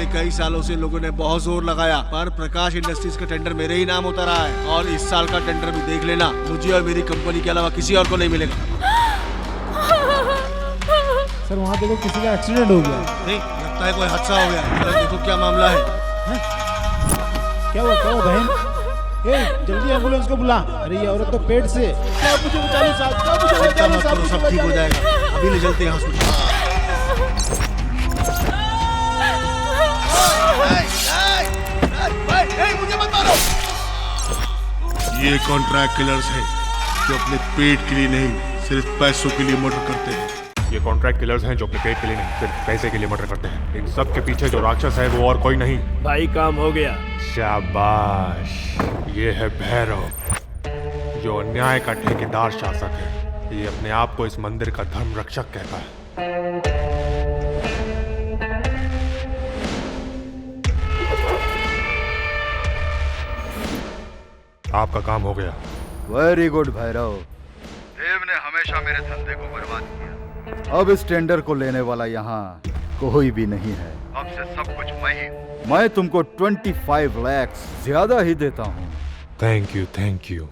पिछले कई सालों से लोगों ने बहुत जोर लगाया, पर प्रकाश इंडस्ट्रीज का टेंडर मेरे ही नाम होता रहा है और इस साल का टेंडर भी देख लेना, मुझे और मेरी कंपनी के अलावा किसी और को नहीं मिलेगा। सर वहाँ देखो किसी का एक्सीडेंट हो गया। नहीं, लगता है कोई हादसा हो गया। देखो क्या मामला है। क्या हुआ बहन? जल्दी एम्बुलेंस को बुला। अरे ये औरत तो पेट से। मुझे बचा लो साहब, मुझे बचा लो साहब, सब ठीक हो जाएगा, अभी ले चलते हैं हॉस्पिटल। मुझे मत मारो। ये कॉन्ट्रैक्ट किलर्स हैं जो अपने पेट के लिए नहीं सिर्फ पैसों के लिए मर्डर करते हैं। ये कॉन्ट्रैक्ट किलर्स हैं जो अपने पेट के लिए नहीं सिर्फ पैसे के लिए मर्डर करते हैं। इन सब के पीछे जो राक्षस है वो और कोई नहीं। भाई काम हो गया। शाबाश, ये है भैरव, जो अन्याय का ठेकेदार शासक है। ये अपने आप को इस मंदिर का धर्म रक्षक कहता है। आपका काम हो गया। Very good Bhairav. देव ने हमेशा मेरे धंधे को बर्बाद किया। अब इस टेंडर को लेने वाला यहाँ कोई भी नहीं है। अब से सब कुछ मैं ही हूँ। मैं तुमको 25 लाख ज्यादा ही देता हूँ। Thank you.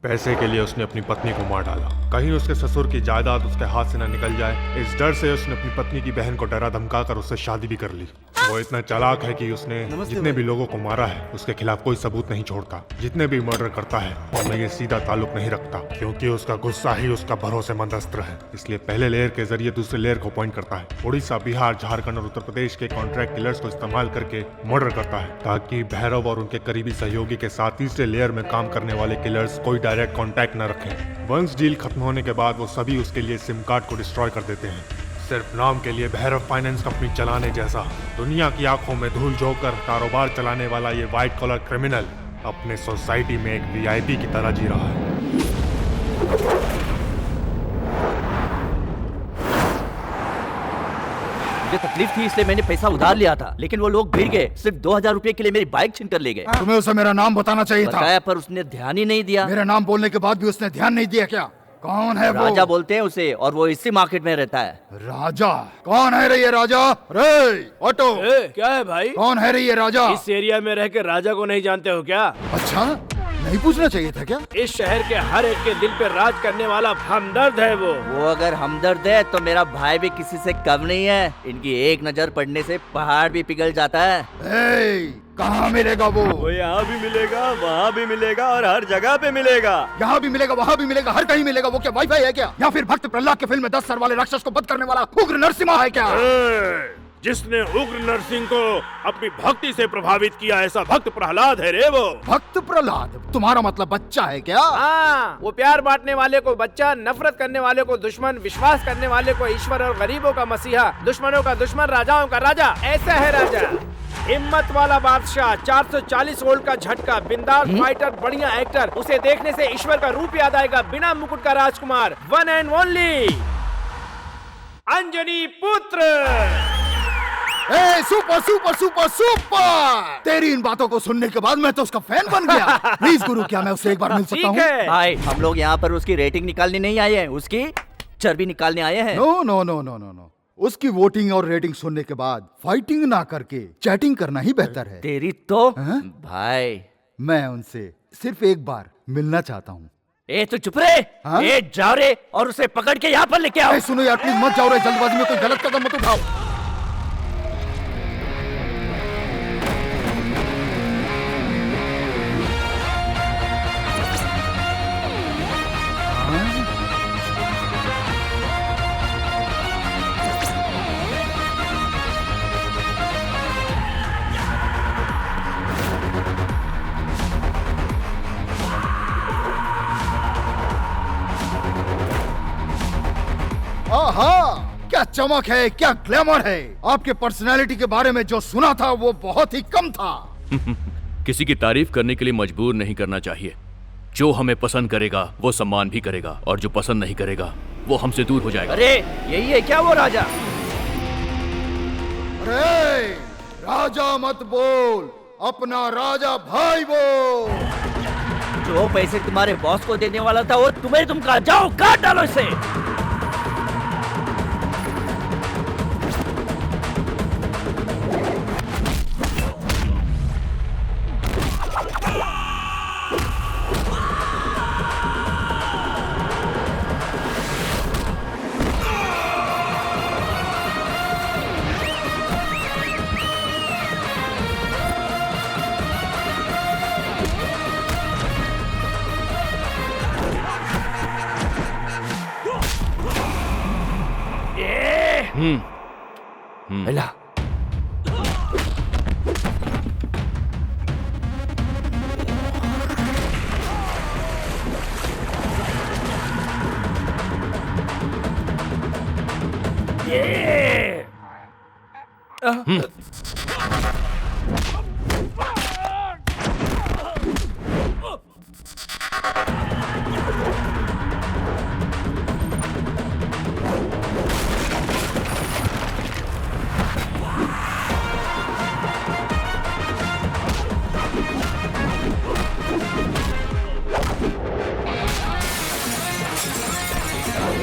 पैसे के लिए उसने अपनी पत्नी को मार डाला, कहीं उसके ससुर की जायदाद उसके हाथ से न निकल जाए। इस डर से उसने अपनी पत्नी की बहन को डरा धमका कर उससे शादी भी कर ली। वो इतना चालाक है कि उसने जितने भी लोगों को मारा है उसके खिलाफ कोई सबूत नहीं छोड़ता। जितने भी मर्डर करता है उनमें ये सीधा ताल्लुक नहीं रखता, क्योंकि उसका गुस्सा ही उसका भरोसेमंद अस्त्र है। इसलिए पहले लेयर के जरिए दूसरे लेयर को पॉइंट करता है। उड़ीसा, बिहार, झारखंड और उत्तर प्रदेश के कॉन्ट्रैक्ट किलर्स को इस्तेमाल करके मर्डर करता है, ताकि भैरव और उनके करीबी सहयोगी के साथ तीसरे लेयर में काम करने वाले किलर्स कोई डायरेक्ट कॉन्टैक्ट न रखें। वंस डील खत्म होने के बाद वो सभी उसके लिए सिम कार्ड को डिस्ट्रॉय कर देते हैं, सिर्फ नाम के लिए। भैरव फाइनेंस कंपनी चलाने जैसा दुनिया की आंखों में धूल झोंककर कारोबार चलाने वाला ये व्हाइट कॉलर क्रिमिनल अपने सोसाइटी में एक वीआईपी की तरह जी रहा है। मुझे तकलीफ थी इसलिए मैंने पैसा उधार लिया था, लेकिन वो लोग भिड़ गए। सिर्फ 2000 रुपए के लिए मेरी बाइक छीन कर ले गए। तुम्हें उसे मेरा नाम बताना चाहिए था। बताया पर उसने ध्यान ही नहीं दिया। मेरा नाम बोलने के बाद भी उसने ध्यान नहीं दिया क्या? कौन है वो? राजा बोलते हैं उसे, और वो इसी मार्केट में रहता है। राजा? कौन है रे ये राजा? रे ऑटो, क्या है भाई? कौन है रे ये राजा? इस एरिया में रह के राजा को नहीं जानते हो क्या? अच्छा, नहीं पूछना चाहिए था क्या? इस शहर के हर एक के दिल पे राज करने वाला हमदर्द है वो। अगर हमदर्द है तो मेरा भाई भी किसी से कम नहीं है। इनकी एक नजर पड़ने से पहाड़ भी पिघल जाता है। कहाँ मिलेगा वो? यहाँ भी मिलेगा, वहाँ भी मिलेगा और हर जगह पे मिलेगा। यहाँ भी मिलेगा, वहाँ भी मिलेगा, हर कहीं मिलेगा। वो क्या वाईफाई है क्या? या फिर भक्त प्रहलाद के फिल्म में 10 सर वाले राक्षस को वध करने वाला उग्र नरसिम्हा है क्या? जिसने उग्र नरसिंह को अपनी भक्ति से प्रभावित किया, ऐसा भक्त प्रहलाद है रे वो। भक्त प्रहलाद? तुम्हारा मतलब बच्चा है क्या? हाँ, वो प्यार बांटने वाले को बच्चा, नफरत करने वाले को दुश्मन, विश्वास करने वाले को ईश्वर और गरीबों का मसीहा, दुश्मनों का दुश्मन, राजाओं का राजा। ऐसा है राजा। हिम्मत वाला बादशाह, 440 वोल्ट का झटका, बिंदास फाइटर, बढ़िया एक्टर। उसे देखने से ईश्वर का रूप याद आएगा। बिना मुकुट का राजकुमार, वन एंड ओनली अंजनी पुत्र। Super super super super! तेरी इन बातों को सुनने के बाद मैं तो उसका फैन बन गया। प्लीज गुरु, क्या मैं उससे एक बार मिल सकता हूँ? भाई, हम लोग यहाँ पर उसकी रेटिंग निकालने नहीं आए हैं, उसकी चर्बी निकालने आए हैं। No no no no no no. उसकी वोटिंग और रेटिंग सुनने के बाद फाइटिंग ना करके चैटिंग करना ही बेहतर है। तेरी तो भाई, मैं उनसे सिर्फ एक बार मिलना चाहता हूँ। ए तू चुप रे। जाओ रे और उसे पकड़ के यहाँ पर लेके आओ। सुनो यार, प्लीज मत जाओ रे, जल्दबाजी में कोई गलत कदम मत उठाओ। आहा, क्या चमक है, क्या ग्लैमर है। आपके पर्सनालिटी के बारे में जो सुना था वो बहुत ही कम था। किसी की तारीफ करने के लिए मजबूर नहीं करना चाहिए। जो हमें पसंद करेगा वो सम्मान भी करेगा, और जो पसंद नहीं करेगा वो हमसे दूर हो जाएगा। अरे यही है क्या वो राजा? अरे राजा मत बोल, अपना राजा भाई बोल। जो पैसे तुम्हारे बॉस को देने वाला था वो तुम कहा, जाओ काट डालो इसे। हिला।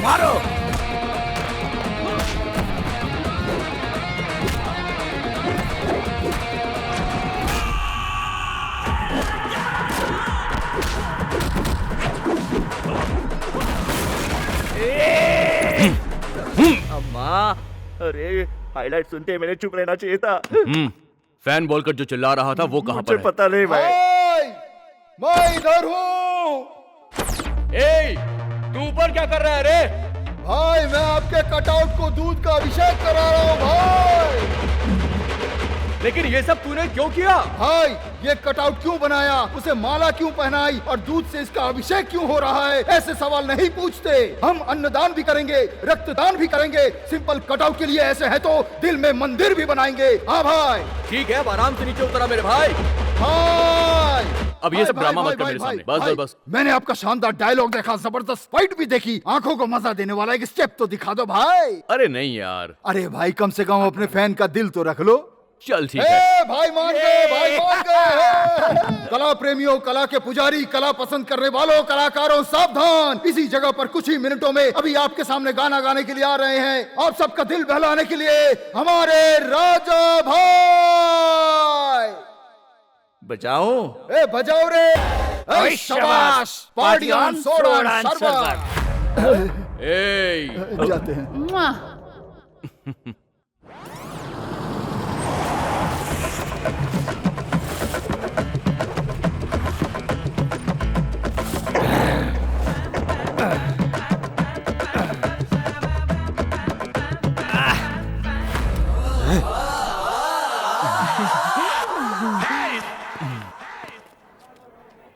मारो। अम्मा, अरे हाईलाइट सुनते ही मैंने चुप रहना चाहिए था। फैन बोलकर जो चिल्ला रहा था वो कहाँ पर मुझे पता नहीं भाई। मैं इधर हूँ। है? तू ऊपर क्या कर रहा है रे? भाई मैं आपके कटआउट को दूध का अभिषेक करा रहा हूँ भाई। लेकिन ये सब तूने क्यों किया? भाई ये कटआउट क्यों बनाया, उसे माला क्यों पहनाई और दूध से इसका अभिषेक क्यों हो रहा है, ऐसे सवाल नहीं पूछते। हम अन्नदान भी करेंगे, रक्तदान भी करेंगे। सिंपल कटआउट के लिए ऐसे है तो दिल में मंदिर भी बनाएंगे। हाँ भाई। ठीक है, अब आराम से नीचे उतरा मेरे भाई। भाई अब ये सब ड्रामा मत कर मेरे सामने। बस बस। मैंने आपका शानदार डायलॉग देखा, जबरदस्त फाइट भी देखी, आंखों को मजा देने वाला एक स्टेप तो दिखा दो भाई। अरे नहीं यार। अरे भाई कम से कम अपने फैन का दिल तो रख लो। चल ठीक है। भाई मान गए, भाई मान गए। कला प्रेमियों, कला के पुजारी, कला पसंद करने वालों, कलाकारों सावधान। इसी जगह पर कुछ ही मिनटों में अभी आपके सामने गाना गाने के लिए आ रहे हैं। आप सबका दिल बहलाने के लिए हमारे राजा भाई। बजाओ। ए बजाओ रे। ए शाबाश। पार्टी ऑन सोडा सरवर। जाते हैं।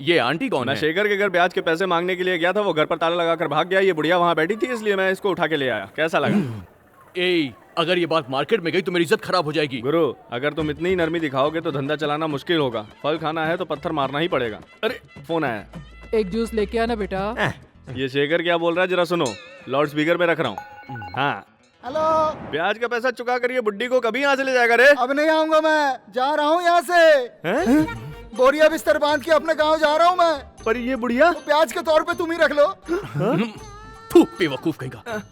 ये आंटी कौन मैं है? शेखर के घर ब्याज के पैसे मांगने के लिए गया था, वो घर पर ताला लगाकर भाग गया। ये बुढ़िया वहाँ बैठी थी, इसलिए मैं इसको उठा के ले आया। कैसा लगा? ए, अगर ये बात मार्केट में गई तो मेरी इज्जत खराब हो जाएगी। गुरु, अगर तुम इतनी नरमी दिखाओगे तो धंधा चलाना मुश्किल होगा। फल खाना है तो पत्थर मारना ही पड़ेगा। अरे फोन आया। एक जूस लेके आना बेटा। ये शेखर क्या बोल रहा है जरा सुनो। लाउड स्पीकर में रख रहा हूँ। हाँ हेलो। ब्याज का पैसा चुका करिए, बुड्ढी को कभी यहाँ से ले जाएगा रे? अब नहीं आऊंगा, मैं जा रहा हूँ यहाँ से। बोरिया बिस्तर बांध के अपने गांव जा रहा हूँ मैं। पर ये बुढ़िया तो ब्याज के तौर पे तुम ही रख लो। थू, बेवकूफ कहेगा।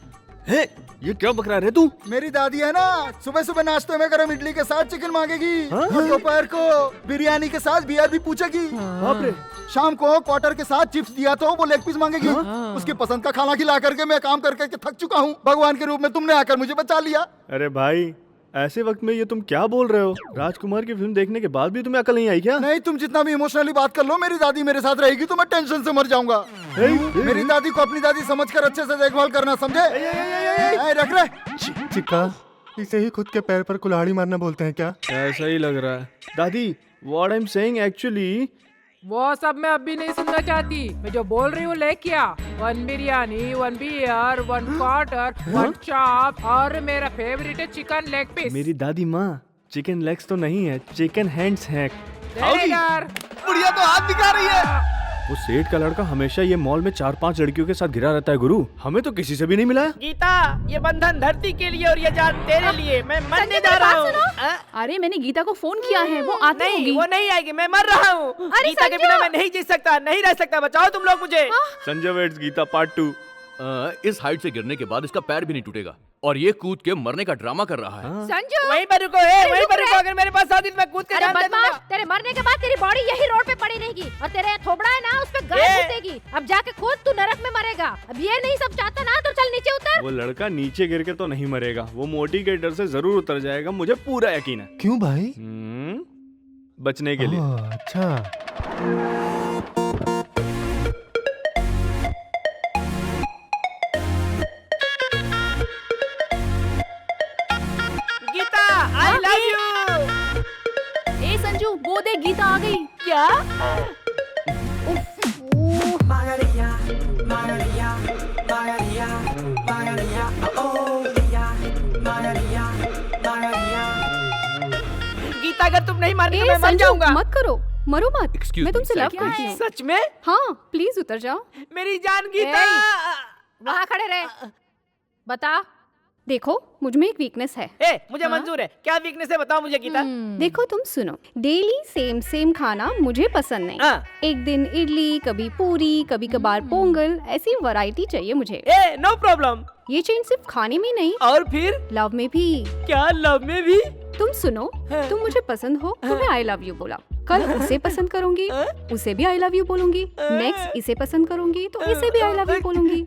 है ये क्या बक रहा है रे तू? मेरी दादी है ना, सुबह सुबह नाश्ते में गरम इडली के साथ चिकन मांगेगी और दोपहर को बिरयानी के साथ बियर भी पूछेगी। बाप रे। शाम को क्वार्टर के साथ चिप्स दिया तो वो लेग पीस मांगेगी। उसकी पसंद का खाना खिला करके मैं काम करके थक चुका हूँ। भगवान के रूप में तुमने आकर मुझे बचा लिया। अरे भाई, ऐसे वक्त में ये तुम क्या बोल रहे हो? राजकुमार की फिल्म देखने के बाद भी तुम्हें अकल नहीं आई क्या? नहीं, तुम जितना भी इमोशनली बात कर लो, मेरी दादी मेरे साथ रहेगी तो मैं टेंशन से मर जाऊंगा। मेरी दादी को अपनी दादी समझकर अच्छे से देखभाल करना, समझे? रख रहे चिक्का, इसे ही खुद के पैर पर कुल्हाड़ी मारना बोलते हैं क्या? ऐसा ही लग रहा है। दादी, what I am saying actually. वो सब मैं अभी नहीं सुनना चाहती। मैं जो बोल रही हूँ लेके आ। 1 बिरयानी, 1 बियर, 1 क्वार्टर, 1 चॉप और मेरा फेवरेट है चिकन लेग पीस। मेरी दादी माँ, चिकन लेग्स तो नहीं है, चिकन हैंड्स हैं। बुढ़िया तो हाथ दिखा रही है। वो सेठ का लड़का हमेशा ये मॉल में 4-5 लड़कियों के साथ घिरा रहता है गुरु। हमें तो किसी से भी नहीं मिला है। गीता, ये बंधन धरती के लिए और ये जान तेरे लिए। मैं मरने जा रहा हूँ। अरे मैंने गीता को फोन किया है, वो आती नहीं, होगी। वो नहीं आएगी। मैं मर रहा हूँ। गीता के बिना मैं नहीं जी सकता, नहीं रह सकता। बचाओ तुम लोग मुझे। Sanjay waits Geeta part 2। इस हाइट से गिरने के बाद इसका पैर भी नहीं टूटेगा और ये कूद के मरने का ड्रामा कर रहा है। संजू, वहीं पर रुको, वहीं पर रुको। अगर मेरे पास साथ मैं कूद के अरे जान दे दूंगा। बदमाश, तेरे मरने के बाद तेरी बॉडी यही रोड पे पड़ी रहेगी और तेरे थोबड़ा है ना, उस पे गाय घुसेगी। अब जाके खुद तू नरक में मरेगा। अब ये नहीं सब चाहता ना, तो चल नीचे उतर। वो लड़का नीचे गिर के तो नहीं मरेगा, वो मोटी के डर से जरूर उतर जाएगा, मुझे पूरा यकीन है। क्यों भाई? बचने के लिए। अच्छा। वो देख गीता आ गई। क्या? गीता अगर तुम नहीं मारती तो ए मैं मर संजू, जाऊंगा। मत करो, मरो मत। Excuse मैं me, तुमसे लव sir. करती हूँ। सच में? हाँ प्लीज उतर जाओ। मेरी जान गीता। वहाँ खड़े रहे, बता। देखो मुझ में एक वीकनेस है। मुझे मंजूर है। क्या वीकनेस है बताओ मुझे गीता। देखो तुम सुनो, डेली सेम सेम खाना मुझे पसंद नहीं। एक दिन इडली, कभी पूरी, कभी कभार पोंगल, ऐसी वैरायटी चाहिए मुझे। No problem. ये चेंज सिर्फ खाने में नहीं और फिर लव में भी। क्या लव में भी? तुम सुनो, तुम मुझे पसंद हो तो मैं आई लव यू बोला, कल उसे पसंद करूंगी, उसे भी आई लव यू बोलूंगी, नेक्स्ट इसे पसंद करूंगी तो इसे भी आई लव यू बोलूंगी,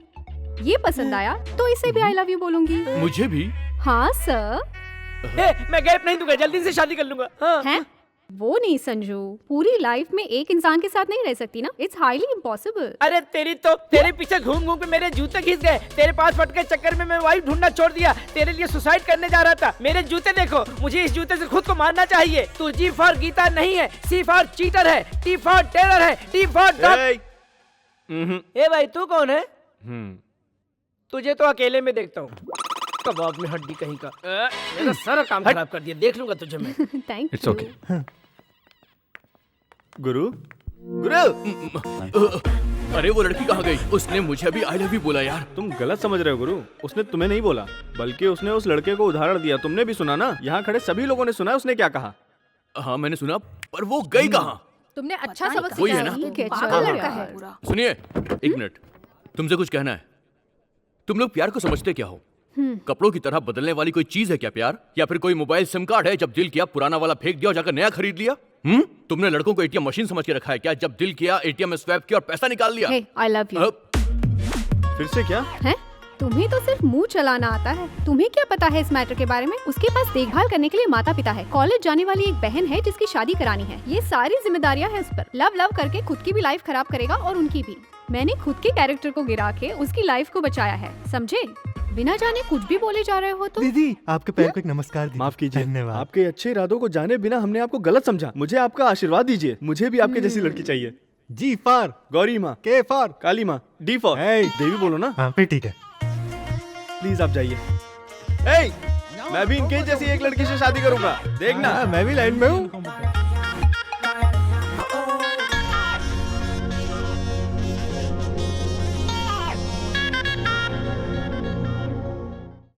ये पसंद आया तो इसे भी आई लव यू बोलूंगी। मुझे भी? हाँ सर। मैं गैप नहीं दूंगा, जल्दी से शादी कर लूंगा। हैं? वो नहीं संजू, पूरी लाइफ में एक इंसान के साथ नहीं रह सकती ना, इट्स हाईली इम्पॉसिबल। अरे तेरे पीछे घूम घूम के मेरे जूते खींच गए। तेरे पास फट के चक्कर में मैं वाइफ ढूंढना छोड़ दिया। तेरे लिए सुसाइड करने जा रहा था। मेरे जूते देखो, मुझे इस जूते से खुद को मारना चाहिए। तू जी फॉर गीता नहीं है, सी फॉर चीटर है, टी फॉर टेरर है, टी फॉर डॉग। ए भाई तू कौन है? तुझे तो अकेले में देखता हूँ। कबाब में हड्डी कहीं का। मेरा सारा काम खराब कर दिया, देख लूंगा तुझे मैं। Thank it's okay. गुरु अरे वो लड़की कहाँ गई? उसने मुझे भी आई लव यू बोला यार। तुम गलत समझ रहे हो गुरु। उसने तुम्हें नहीं बोला, बल्कि उसने उस लड़के को उदाहरण दिया। तुमने भी सुना ना, यहाँ खड़े सभी लोगों ने सुना उसने क्या कहा। हाँ मैंने सुना, पर वो गई कहाँ? तुमने अच्छा सबक वही सीखा है ना? है। पागल लड़का है। सुनिए एक मिनट, तुमसे कुछ कहना है। तुम लोग प्यार को समझते क्या हो? कपड़ों की तरह बदलने वाली कोई चीज है क्या प्यार? या फिर कोई मोबाइल सिम कार्ड है, जब दिल किया पुराना वाला फेंक दिया और जाकर नया खरीद लिया? तुमने लड़कों को एटीएम मशीन समझ के रखा है क्या? जब दिल किया एटीएम में स्वैप किया और पैसा निकाल लिया। I love you. फिर से क्या है? तुम्हें तो सिर्फ मुंह चलाना आता है। तुम्हें क्या पता है इस मैटर के बारे में? उसके पास देखभाल करने के लिए माता पिता है, कॉलेज जाने वाली एक बहन है जिसकी शादी करानी है। ये सारी जिम्मेदारियां हैं उस पर। लव लव करके खुद की भी लाइफ खराब करेगा और उनकी भी। मैंने खुद के कैरेक्टर को गिरा के उसकी लाइफ को बचाया है, समझे? बिना जाने कुछ भी बोले जा रहे हो तो। दीदी आपके पैर को एक नमस्कार दीदी। माफ कीजिए, धन्यवाद। आपके अच्छे इरादों को जाने बिना हमने आपको गलत समझा। मुझे आपका आशीर्वाद दीजिए। मुझे भी आपके जैसी लड़की चाहिए। जी फॉर गौरी माँ, के फॉर काली माँ, डी फॉर देवी बोलो ना। हाँ फिर ठीक है। प्लीज आप जाइए। मैं भी इनके जैसी एक लड़की से शादी करूंगा, देखना। मैं भी लाइन में हूँ।